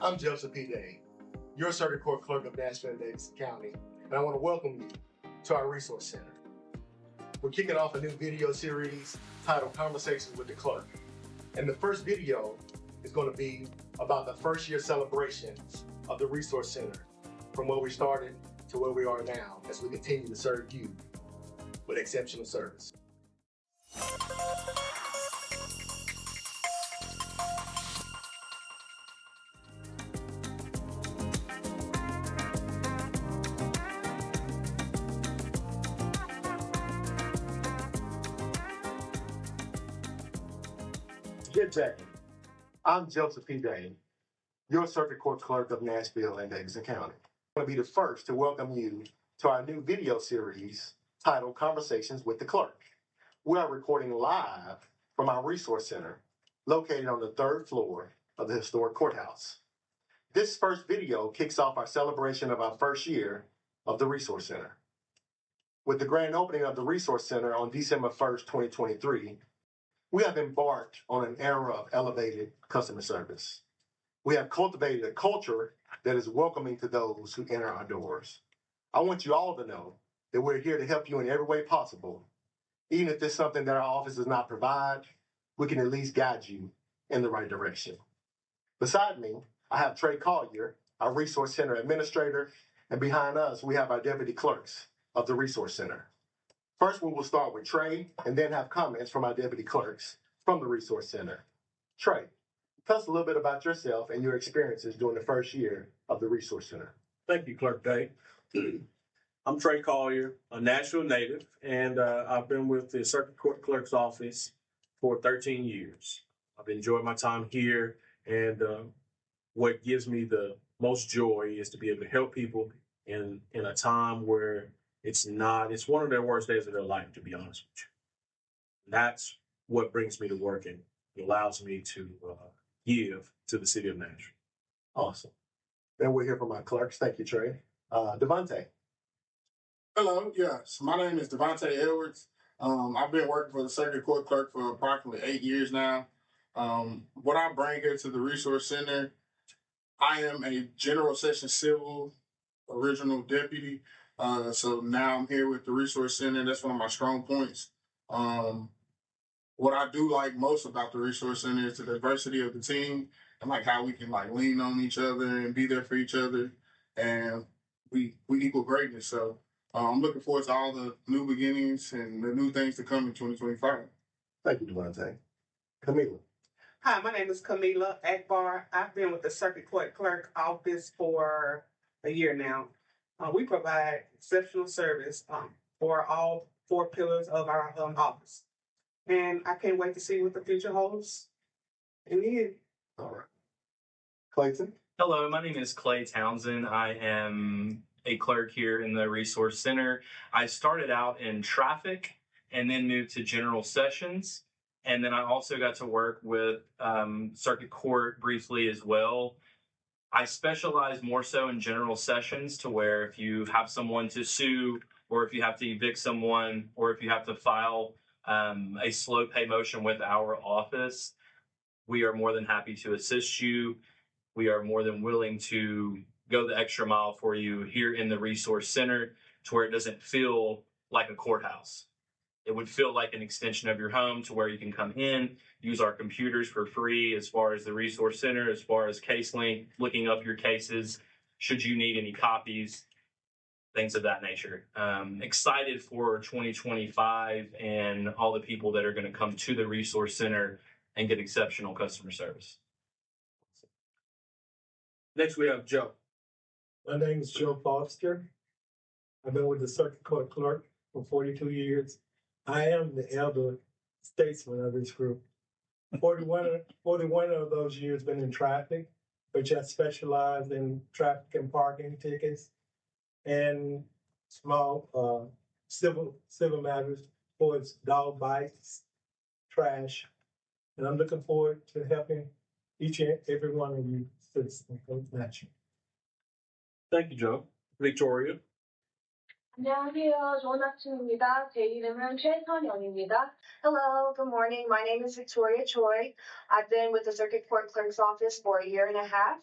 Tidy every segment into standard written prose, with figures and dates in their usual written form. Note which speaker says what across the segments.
Speaker 1: I'm Joseph P. Day, your Circuit Court Clerk of Nashville and Davidson County, and I want to welcome you to our Resource Center. We're kicking off a new video series titled Conversations with the Clerk. And the first video is going to be about the first year celebration of the Resource Center, from where we started to where we are now as we continue to serve you with exceptional service. Good day. I'm Joseph P. Day, your Circuit Court Clerk of Nashville and Davidson County. I want to be the first to welcome you to our new video series titled Conversations with the Clerk. We are recording live from our Resource Center located on the 3rd floor of the historic courthouse. This first video kicks off our celebration of our first year of the Resource Center. With the grand opening of the Resource Center on December 1st, 2023, we have embarked on an era of elevated customer service. We have cultivated a culture that is welcoming to those who enter our doors. I want you all to know that we're here to help you in every way possible. Even if there's something that our office does not provide, we can at least guide you in the right direction. Beside me, I have Trey Collier, our Resource Center Administrator, and behind us, we have our Deputy Clerks of the Resource Center. First, we will start with Trey and then have comments from our Deputy Clerks from the Resource Center. Trey, tell us a little bit about yourself and your experiences during the first year of the Resource Center.
Speaker 2: Thank you, Clerk Day. I'm Trey Collier, a Nashville native, and I've been with the Circuit Court Clerk's Office for 13 years. I've enjoyed my time here, and what gives me the most joy is to be able to help people in a time where it's one of their worst days of their life, to be honest with you. That's what brings me to work and allows me to give to the city of Nashville.
Speaker 1: Awesome. Then we'll hear from our clerks. Thank you, Trey. Devontae.
Speaker 3: Hello, yes. My name is Devontae Edwards. I've been working for the Circuit Court Clerk for approximately 8 years now. What I bring here to the Resource Center, I am a General Session Civil Original Deputy. So now I'm here with the Resource Center. That's one of my strong points. What I do like most about the Resource Center is the diversity of the team and like how we can like lean on each other and be there for each other. And we equal greatness. So I'm looking forward to all the new beginnings and the new things to come in 2025.
Speaker 1: Thank you, Devontae. Camila.
Speaker 4: Hi, my name is Camila Akbar. I've been with the Circuit Court Clerk Office for a year now. We provide exceptional service for all 4 pillars of our office. And I can't wait to see what the future holds in the end.
Speaker 1: All right. Clayton?
Speaker 5: Hello, my name is Clay Townsend. I am a clerk here in the Resource Center. I started out in traffic and then moved to General Sessions. And then I also got to work with Circuit Court briefly as well. I specialize more so in General Sessions, to where if you have someone to sue, or if you have to evict someone, or if you have to file a slow pay motion with our office, we are more than happy to assist you. We are more than willing to go the extra mile for you here in the Resource Center, to where it doesn't feel like a courthouse. It would feel like an extension of your home, to where you can come in, use our computers for free as far as the Resource Center, as far as CaseLink, looking up your cases, should you need any copies, things of that nature. Excited for 2025 and all the people that are going to come to the Resource Center and get exceptional customer service.
Speaker 2: Next, we have Joe.
Speaker 6: My name is Joe Foster. I've been with the Circuit Court Clerk for 42 years. I am the elder statesman of this group. 41 of those years been in traffic, which I specialized in traffic and parking tickets and small civil matters for its dog bites, trash. And I'm looking forward to helping each and every one of you citizens of Nashville.
Speaker 2: Thank you, Joe. Victoria.
Speaker 7: 안녕하세요. 좋은 아침입니다. 제 이름은 최선영입니다. Hello, good morning. My name is Victoria Choi. I've been with the Circuit Court Clerk's Office for a year and a half.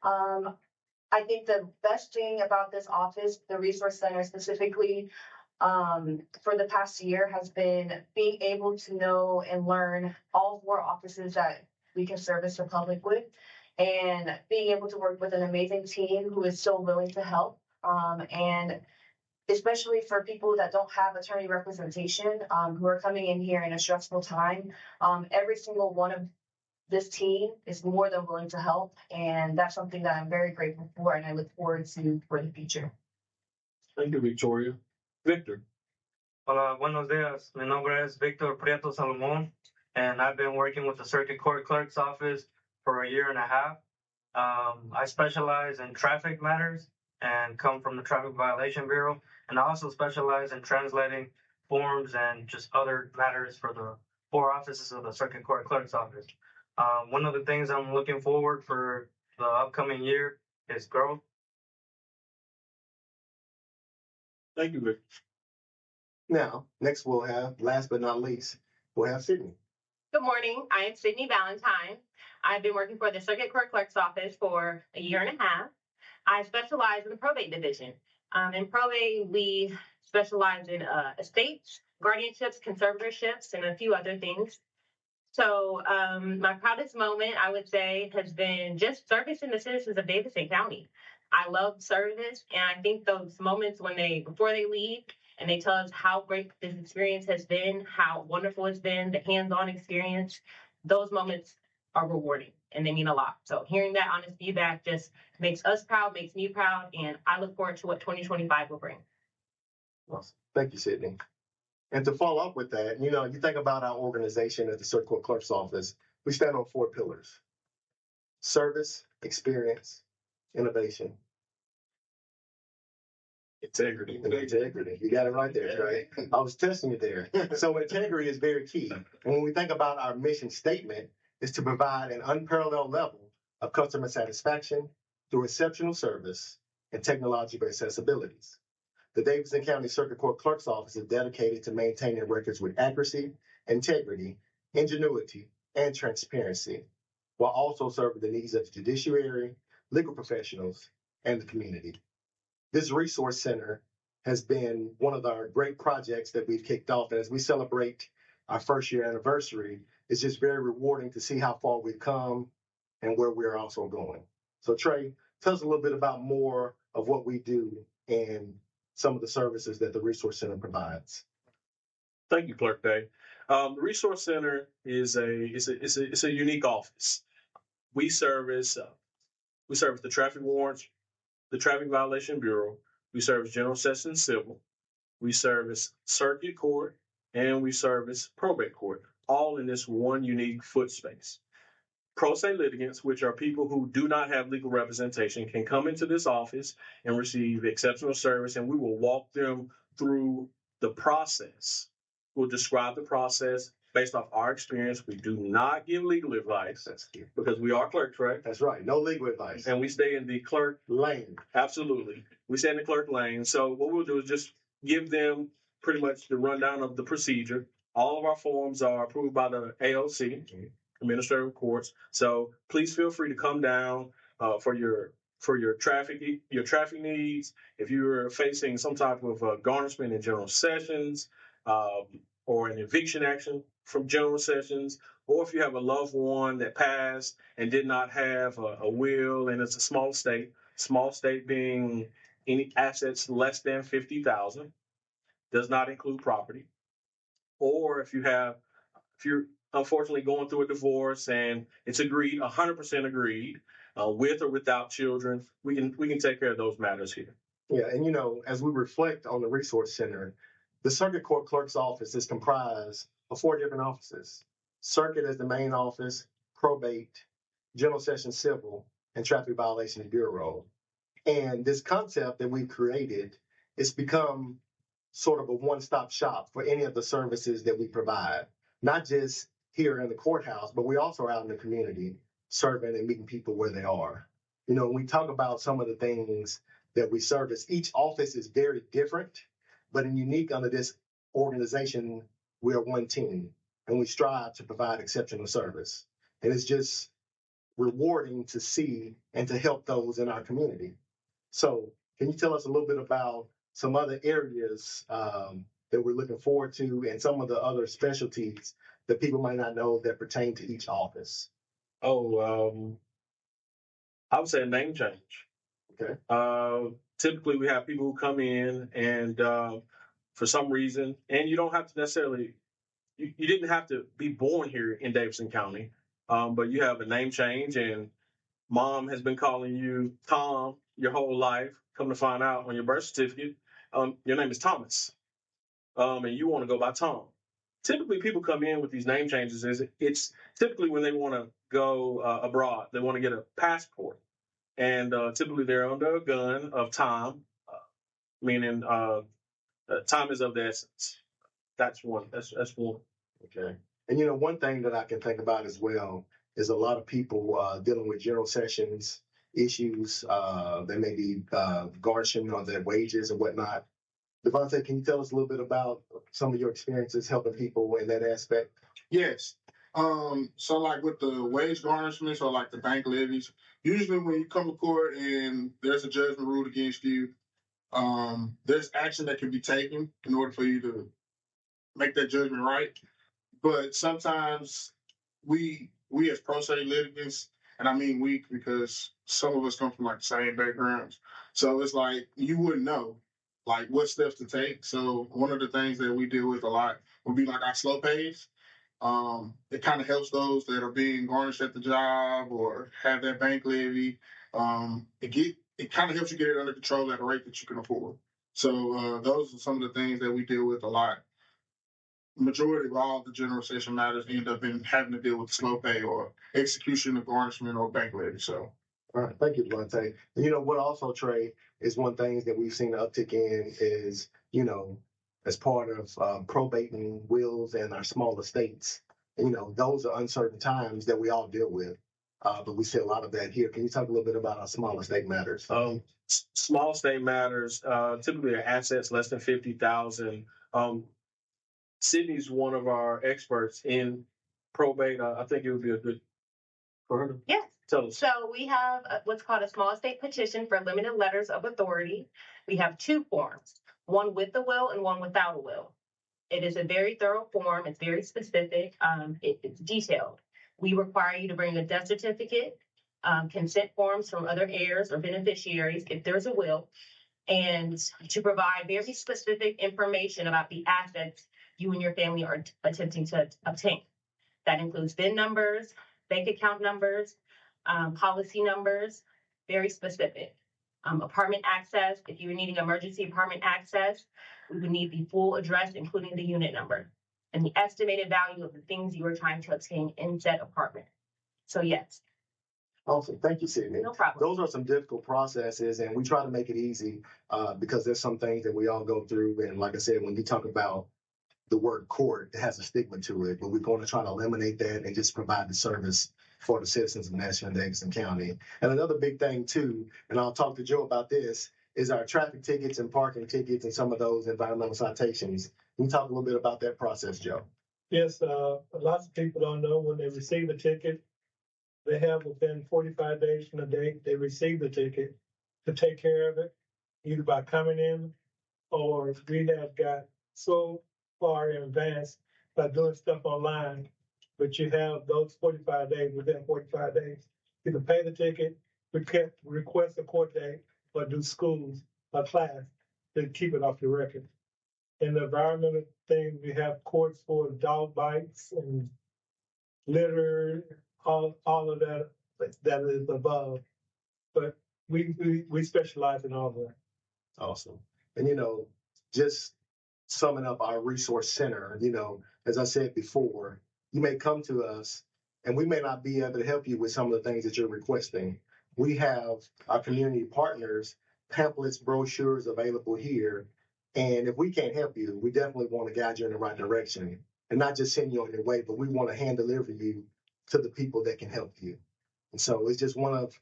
Speaker 7: I think the best thing about this office, the Resource Center specifically, for the past year has been being able to know and learn all 4 offices that we can service the public with, and being able to work with an amazing team who is so willing to help. And especially for people that don't have attorney representation, who are coming in here in a stressful time, every single one of this team is more than willing to help, and that's something that I'm very grateful for, and I look forward to for the future.
Speaker 2: Thank you, Victoria. Victor.
Speaker 8: Hola, buenos días. Mi nombre es Victor Prieto Salomon, and I've been working with the Circuit Court Clerk's Office for a year and a half. I specialize in traffic matters and come from the Traffic Violation Bureau, and I also specialize in translating forms and just other matters for the 4 offices of the Circuit Court Clerk's Office. One of the things I'm looking forward for the upcoming year is growth.
Speaker 2: Thank you, Victor.
Speaker 1: Now, next we'll have, last but not least, we'll have Sydney.
Speaker 9: Good morning. I am Sydney Valentine. I've been working for the Circuit Court Clerk's Office for a year and a half. I specialize in the probate division. In probate, we specialize in estates, guardianships, conservatorships, and a few other things. So my proudest moment, I would say, has been just servicing the citizens of Davidson County. I love service, and I think those moments when before they leave, and they tell us how great this experience has been, how wonderful it's been, the hands-on experience, those moments are rewarding and they mean a lot. So hearing that honest feedback just makes us proud, makes me proud, and I look forward to what 2025 will bring.
Speaker 1: Awesome. Thank you, Sydney. And to follow up with that, you think about our organization at the Circuit Court Clerk's Office, we stand on 4 pillars: service, experience, innovation,
Speaker 2: Integrity.
Speaker 1: integrity. You got it right there, right? I was testing you there. So integrity is very key. And when we think about our mission statement, is to provide an unparalleled level of customer satisfaction through exceptional service and technological accessibilities. The Davidson County Circuit Court Clerk's Office is dedicated to maintaining records with accuracy, integrity, ingenuity, and transparency, while also serving the needs of the judiciary, legal professionals, and the community. This resource center has been one of our great projects that we've kicked off. And as we celebrate our first year anniversary, it's just very rewarding to see how far we've come and where we're also going. So Trey, tell us a little bit about more of what we do and some of the services that the Resource Center provides.
Speaker 2: Thank you, Clerk Day. The Resource Center is a unique office. We service the traffic warrants, the Traffic Violation Bureau. We service General Sessions Civil. We service Circuit Court, and we service Probate Court, all in this one unique foot space. Pro se litigants, which are people who do not have legal representation, can come into this office and receive exceptional service, and we will walk them through the process. We'll describe the process based off our experience. We do not give legal advice because we are clerks, right?
Speaker 1: That's right. No legal advice.
Speaker 2: And we stay in the clerk
Speaker 1: lane.
Speaker 2: Absolutely. We stay in the clerk lane. So what we'll do is just give them pretty much the rundown of the procedure. All of our forms are approved by the AOC, Administrative Courts. So please feel free to come down for your traffic needs. If you're facing some type of garnishment in General Sessions, or an eviction action from General Sessions, or if you have a loved one that passed and did not have a will, and it's a small state being any assets less than $50,000, does not include property. Or if you're unfortunately going through a divorce and it's agreed, 100% agreed, with or without children, we can take care of those matters here.
Speaker 1: Yeah, and as we reflect on the Resource Center, the Circuit Court Clerk's Office is comprised of 4 different offices. Circuit is the main office, Probate, General Sessions Civil, and Traffic Violation Bureau. And this concept that we've created, it's become sort of a one-stop shop for any of the services that we provide, not just here in the courthouse, but we also are out in the community serving and meeting people where they are. When we talk about some of the things that we service, each office is very different, but unique under this organization, we are one team, and we strive to provide exceptional service. And it's just rewarding to see and to help those in our community. So can you tell us a little bit about some other areas that we're looking forward to and some of the other specialties that people might not know that pertain to each office?
Speaker 2: I would say a name change.
Speaker 1: Okay.
Speaker 2: Typically, we have people who come in and for some reason, and you don't have to necessarily, you didn't have to be born here in Davidson County, but you have a name change and mom has been calling you Tom your whole life. Come to find out on your birth certificate, your name is Thomas, and you want to go by Tom. Typically, people come in with these name changes. It's typically when they want to go abroad, they want to get a passport, and typically they're under a gun of time, meaning time is of the essence. That's one. That's one.
Speaker 1: Okay. And one thing that I can think about as well is a lot of people dealing with general sessions issues. They may be garnishing on their wages and whatnot. Devontae, can you tell us a little bit about some of your experiences helping people in that aspect?
Speaker 3: Yes. So like with the wage garnishments or like the bank levies, usually when you come to court and there's a judgment ruled against you, there's action that can be taken in order for you to make that judgment right. But sometimes we as pro se litigants, and I mean we because some of us come from like the same backgrounds, so it's like you wouldn't know like what steps to take. So one of the things that we deal with a lot would be like our slow pays. It kind of helps those that are being garnished at the job or have that bank levy. It kind of helps you get it under control at a rate that you can afford. So those are some of the things that we deal with a lot. Majority of all the general session matters end up in having to deal with slow pay or execution of garnishment or bank levy. So,
Speaker 1: all right, thank you, Devontae. And what also, Trey, is one thing that we've seen an uptick in is, as part of probating wills and our small estates. Those are uncertain times that we all deal with. But we see a lot of that here. Can you talk a little bit about our small estate matters?
Speaker 2: Small estate matters typically are assets less than 50,000. Sydney's one of our experts in probate. I think it would be a good for her to
Speaker 9: Yes.
Speaker 2: tell us.
Speaker 9: So we have what's called a small estate petition for limited letters of authority. We have two forms, one with a will and one without a will. It is a very thorough form. It's very specific. It's detailed. We require you to bring a death certificate, consent forms from other heirs or beneficiaries if there's a will, and to provide very specific information about the assets you and your family are attempting to obtain. That includes VIN numbers, bank account numbers, policy numbers, very specific. Apartment access, if you're needing emergency apartment access, we would need the full address, including the unit number, and the estimated value of the things you are trying to obtain in said apartment. So yes.
Speaker 1: Awesome. Thank you, Sydney.
Speaker 9: No problem.
Speaker 1: Those are some difficult processes, and we try to make it easy because there's some things that we all go through. And like I said, when you talk about the word court, it has a stigma to it, but we're going to try to eliminate that and just provide the service for the citizens of Nashville and Davidson County. And another big thing too, and I'll talk to Joe about this, is our traffic tickets and parking tickets and some of those environmental citations. Can you talk a little bit about that process, Joe?
Speaker 6: Yes, lots of people don't know when they receive a ticket, they have within 45 days from the date they receive the ticket to take care of it, either by coming in or we have got so far in advance by doing stuff online, but you have those 45 days, within 45 days, you can pay the ticket, request a court date, or do schools or class to keep it off your record. In the environmental thing, we have courts for dog bites and litter, all of that is above. But we specialize in all of that.
Speaker 1: Awesome. And just summing up our resource center, as I said before, you may come to us and we may not be able to help you with some of the things that you're requesting. We have our community partners, pamphlets, brochures available here. And if we can't help you, we definitely want to guide you in the right direction and not just send you on your way, but we want to hand deliver you to the people that can help you. And so it's just one of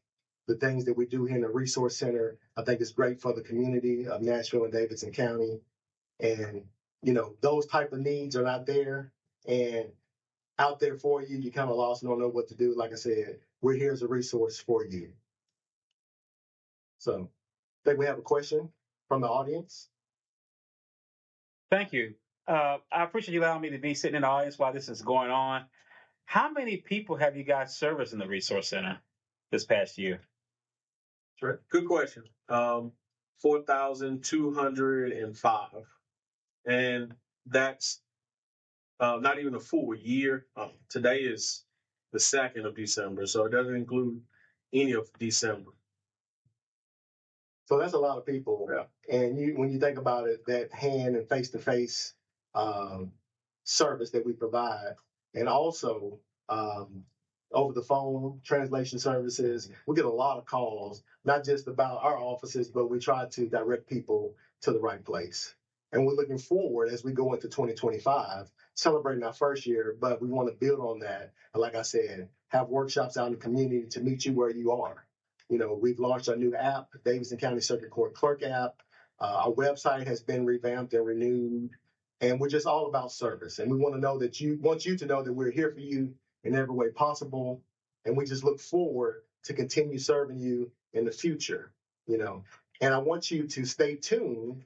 Speaker 1: the things that we do here in the Resource Center. I think it's great for the community of Nashville and Davidson County. And, those type of needs are not there and out there for you. You kind of lost and don't know what to do. Like I said, we're here as a resource for you. So I think we have a question from the audience.
Speaker 10: Thank you. I appreciate you allowing me to be sitting in the audience while this is going on. How many people have you guys serviced in the Resource Center this past year?
Speaker 2: Sure. Good question. 4,205. And that's not even a full year. Today is the 2nd of December, so it doesn't include any of December.
Speaker 1: So that's a lot of people.
Speaker 2: Yeah.
Speaker 1: And when you think about it, that hand and face-to-face service that we provide, and also over the phone translation services, we get a lot of calls, not just about our offices, but we try to direct people to the right place. And we're looking forward as we go into 2025, celebrating our first year, but we want to build on that. And like I said, have workshops out in the community to meet you where you are. You know, we've launched our new app, Davidson County Circuit Court Clerk app. Our website has been revamped and renewed, and we're just all about service. And we want to know that want you to know that we're here for you in every way possible. And we just look forward to continue serving you in the future, you know. And I want you to stay tuned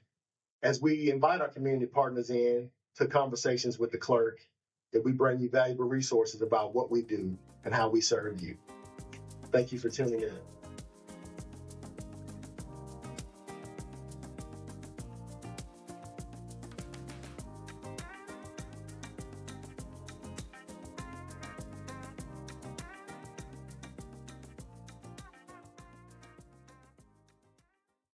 Speaker 1: as we invite our community partners in to conversations with the clerk, that we bring you valuable resources about what we do and how we serve you. Thank you for tuning in.